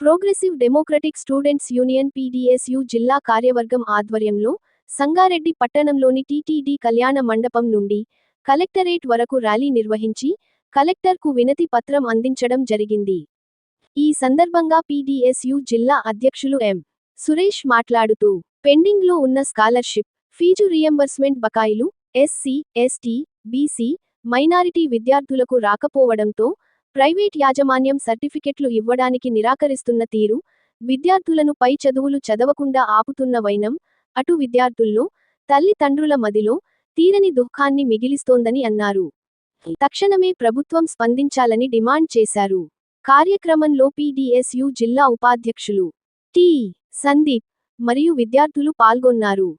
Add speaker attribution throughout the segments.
Speaker 1: Progressive democratic students union PDSU జిల్లా కార్యవర్గం ఆధ్వర్యంలో సంగారెడ్డి పట్టణంలోని టీటీడీ కళ్యాణ మండపం నుండి కలెక్టరేట్ వరకు ర్యాలీ నిర్వహించి కలెక్టర్కు వినతి పత్రం అందించడం జరిగింది. ఈ సందర్భంగా పీడీఎస్యూ జిల్లా అధ్యక్షులు ఎం. సురేష్ మాట్లాడుతూ, పెండింగ్లో ఉన్న స్కాలర్షిప్, ఫీజు రియంబర్స్మెంట్ బకాయిలు ఎస్సీ, ఎస్టీ, బీసీ, మైనారిటీ విద్యార్థులకు రాకపోవడంతో ప్రైవేట్ యాజమాన్యం సర్టిఫికెట్లు ఇవ్వడానికి నిరాకరిస్తున్న తీరు, విద్యార్థులను పై చదువులు చదవకుండా ఆపుతున్న వైనం అటు విద్యార్థుల్లో, తల్లిదండ్రుల మదిలో తీరని దుఃఖాన్ని మిగిలిస్తోందని అన్నారు. తక్షణమే ప్రభుత్వం స్పందించాలని డిమాండ్ చేశారు. కార్యక్రమంలో పీడీఎస్యూ జిల్లా ఉపాధ్యక్షులు టి. సందీప్ మరియు విద్యార్థులు పాల్గొన్నారు.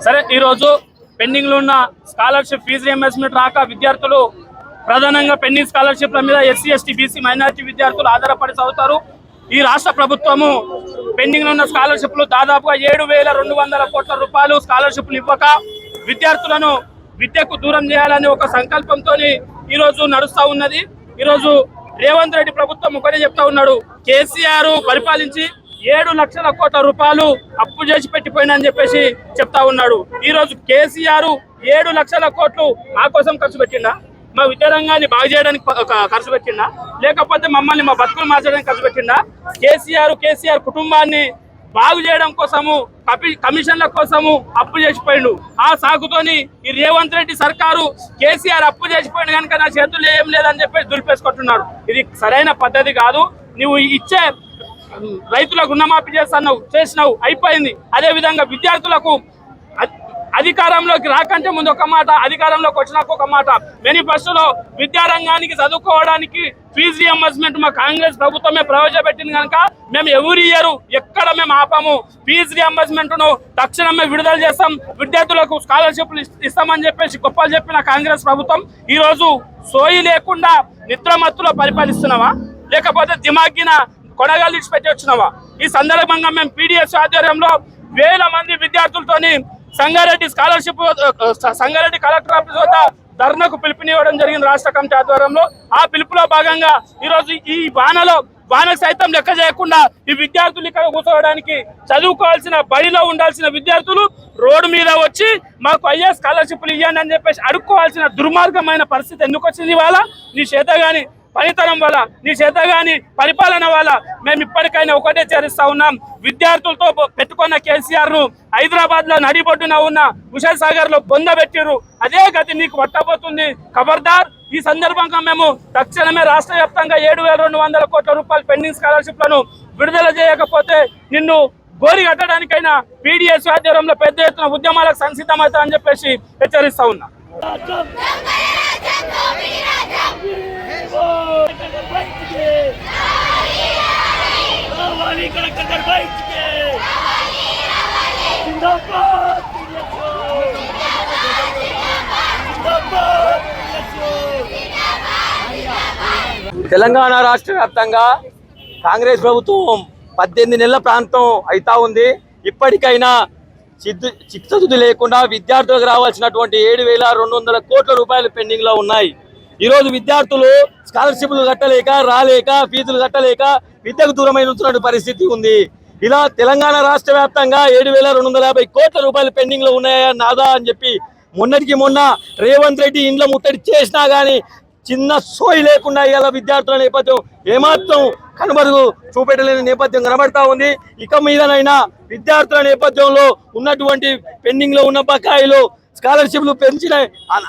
Speaker 2: సరే, ఈరోజు పెండింగ్ లో ఉన్న స్కాలర్షిప్ ఫీజు రియంబర్స్మెంట్ రాక విద్యార్థులు ప్రధానంగా పెండింగ్ స్కాలర్షిప్ల మీద ఎస్సీ, ఎస్టీ, బీసీ, మైనారిటీ విద్యార్థులు ఆధారపడి చదువుతారు. ఈ రాష్ట్ర ప్రభుత్వము పెండింగ్ లో ఉన్న స్కాలర్షిప్లు దాదాపుగా 7,200 కోట్ల రూపాయలు స్కాలర్షిప్లు ఇవ్వక విద్యార్థులను విద్యకు దూరం చేయాలని ఒక సంకల్పంతో ఈరోజు నడుస్తూ ఉన్నది. ఈరోజు రేవంత్ రెడ్డి ప్రభుత్వం ఒకటే చెప్తా ఉన్నాడు, కేసీఆర్ పరిపాలించి 7 లక్షల కోట్ల రూపాయలు అప్పు చేసి పెట్టిపోయినని చెప్పేసి చెప్తా ఉన్నాడు. ఈ రోజు కేసీఆర్ 7 లక్షల కోట్లు మా కోసం ఖర్చు పెట్టిండా? మా విద్యారంగాన్ని బాగు చేయడానికి ఖర్చు పెట్టిండా? లేకపోతే మమ్మల్ని మా బతుకులు మార్చడానికి ఖర్చు పెట్టిండా? కేసీఆర్ కుటుంబాన్ని బాగు చేయడం కోసము, కమిషన్ల కోసము అప్పు చేసిపోయిండు. ఆ సాగుతోని ఈ రేవంత్ రెడ్డి సర్కారు కేసీఆర్ అప్పు చేసిపోయింది కనుక నా చేతుల్లో ఏం లేదని చెప్పేసి దులిపేసుకుంటున్నాడు. ఇది సరైన పద్ధతి కాదు. నువ్వు ఇచ్చే రైతులకు రుణమాఫీ చేసినావు, అయిపోయింది. అదే విధంగా విద్యార్థులకు అధికారంలోకి రాకంటే ముందు ఒక మాట, అధికారంలోకి వచ్చినాక ఒక మాట. మేనిఫెస్టోలో విద్యారంగానికి చదువుకోవడానికి ఫీజు రియంబర్స్మెంట్ మా కాంగ్రెస్ ప్రభుత్వమే ప్రవేశపెట్టింది కనుక మేము ఎవరి ఇయర్ ఎక్కడ మేము ఆపాము. ఫీజు రియంబర్స్మెంట్ ను తక్షణమే విడుదల చేస్తాం, విద్యార్థులకు స్కాలర్షిప్లు ఇస్తామని చెప్పేసి గొప్పలు చెప్పిన కాంగ్రెస్ ప్రభుత్వం ఈ రోజు సోయి లేకుండా నిద్రమత్తులో పరిపాలిస్తున్నావా, లేకపోతే దిమాగిన కొనగాలు ఇచ్చిపెట్టి వచ్చినావా? ఈ సందర్భంగా మేము పీడీఎస్ ఆధ్వర్యంలో 1000 మంది విద్యార్థులతోని సంగారెడ్డి కలెక్టర్ ఆఫీస్ వద్ద ధర్నాకు పిలుపునివ్వడం జరిగింది రాష్ట్ర కమిటీ ఆధ్వర్యంలో. ఆ పిలుపులో భాగంగా ఈరోజు ఈ వానకు సైతం లెక్క చేయకుండా ఈ విద్యార్థులు ఇక్కడ కూర్చోవడానికి చదువుకోవాల్సిన బడిలో ఉండాల్సిన విద్యార్థులు రోడ్డు మీద వచ్చి మాకు అయ్యే స్కాలర్షిప్లు ఇవ్వండి అని చెప్పేసి అడుక్కోవాల్సిన దుర్మార్గమైన పరిస్థితి ఎందుకు వచ్చింది? ఇవాళ నీ చేతగాని పనితనం వల్ల, నీ చేతగాని పరిపాలన వల్ల మేము ఇప్పటికైనా ఒకటే చేరిస్తా ఉన్నాం. విద్యార్థులతో పెట్టుకున్న కేసీఆర్ ను హైదరాబాద్ లో నడిబొడ్డున ఉన్న హుషేన్ సాగర్ లో పొందబెట్టిరు. అదే గతి నీకు పట్టబోతుంది, ఖబర్దార్. ఈ సందర్భంగా మేము తక్షణమే రాష్ట్ర వ్యాప్తంగా 7,200 కోట్ల రూపాయలు పెండింగ్ స్కాలర్షిప్లను విడుదల చేయకపోతే నిన్ను గోరి కట్టడానికైనా పీడీఎస్ ఆధ్వర్యంలో పెద్ద ఎత్తున ఉద్యమాలకు సంసిద్ధమవుతా అని చెప్పేసి హెచ్చరిస్తా ఉన్నా.
Speaker 3: తెలంగాణ రాష్ట్ర వ్యాప్తంగా కాంగ్రెస్ ప్రభుత్వం 18 నెలల ప్రాంతం అయితా ఉంది. ఇప్పటికైనా చిత్తశుద్ధి లేకుండా విద్యార్థులకు రావాల్సినటువంటి 7,200 కోట్ల రూపాయలు పెండింగ్ లో ఉన్నాయి. ఈరోజు విద్యార్థులు స్కాలర్షిప్లు కట్టలేక, రాలేక, ఫీజులు కట్టలేక విద్యకు దూరమైన ఉంటున్న పరిస్థితి ఉంది. ఇలా తెలంగాణ రాష్ట్ర వ్యాప్తంగా 7,250 కోట్ల రూపాయలు పెండింగ్ లో ఉన్నాయా అని చెప్పి మొన్న రేవంత్ రెడ్డి ఇండ్ల ముట్టడి చేసినా గానీ చిన్న సోయి లేకుండా ఇలా విద్యార్థుల నేపథ్యం ఏమాత్రం కనుమరుగు చూపెట్టలేని నేపథ్యం కనబడతా ఉంది. ఇక మీదనైనా విద్యార్థుల నేపథ్యంలో ఉన్నటువంటి పెండింగ్ లో ఉన్న బకాయిలు స్కాలర్షిప్లు పెంచిన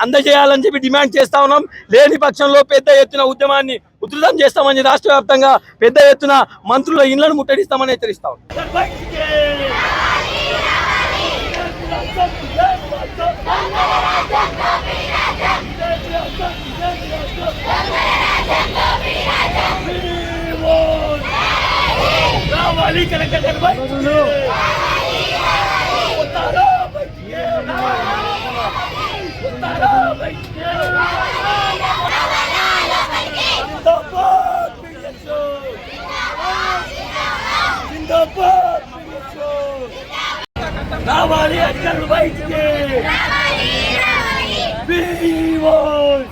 Speaker 3: అందజేయాలని చెప్పి డిమాండ్ చేస్తా ఉన్నాం. లేని పక్షంలో పెద్ద ఎత్తున ఉద్యమాన్ని ఉధృతం చేస్తామని రాష్ట్ర వ్యాప్తంగా పెద్ద ఎత్తున మంత్రుల ఇళ్లను ముట్టడిస్తామని హెచ్చరిస్తా ఉన్నాం. కలెక్టర్ బయటికి వస్తారా బయటికి వస్తారా బయటికి జిందాబాద్ పిఎస్ఓ జిందాబాద్ పిఎస్ఓ రావాలి అధికారులు బయటికి We want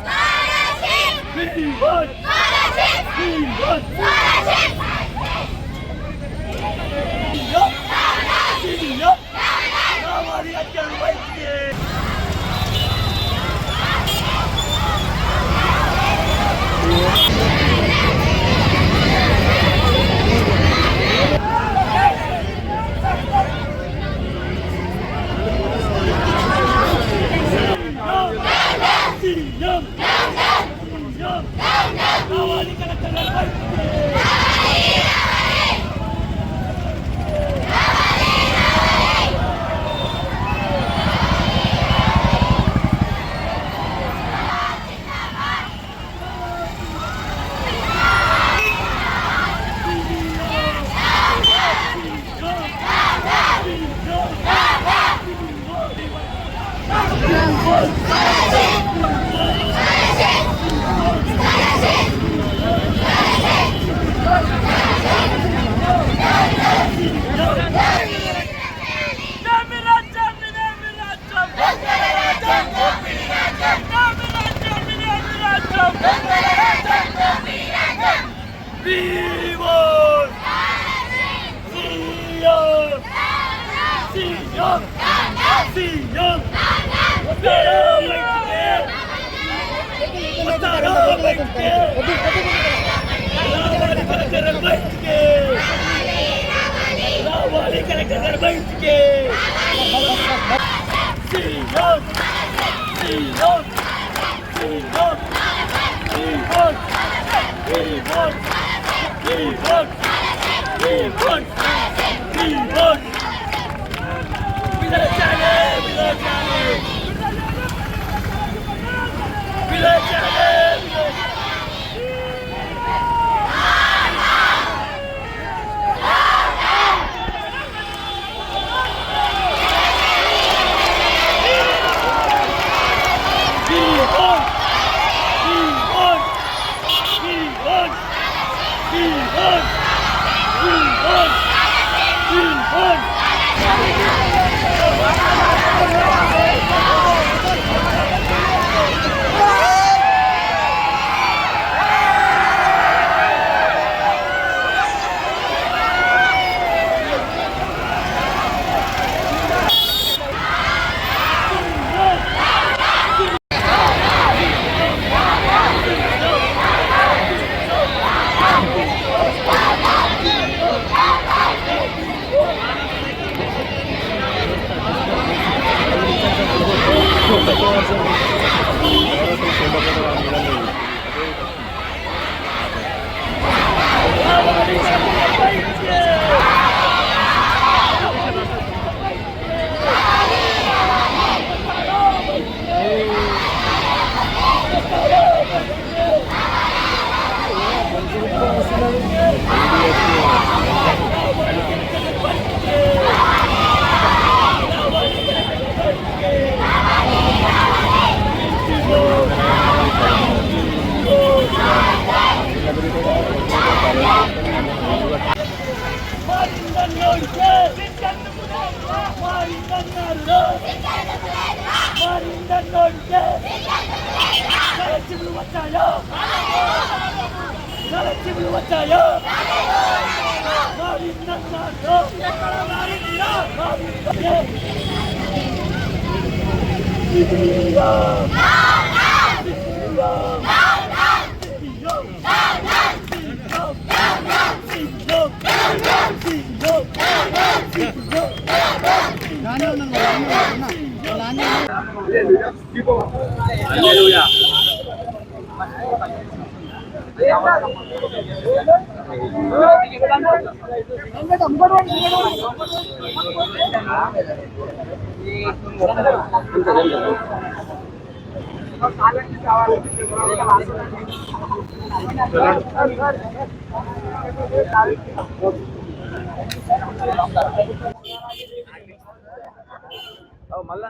Speaker 3: మళ్ళా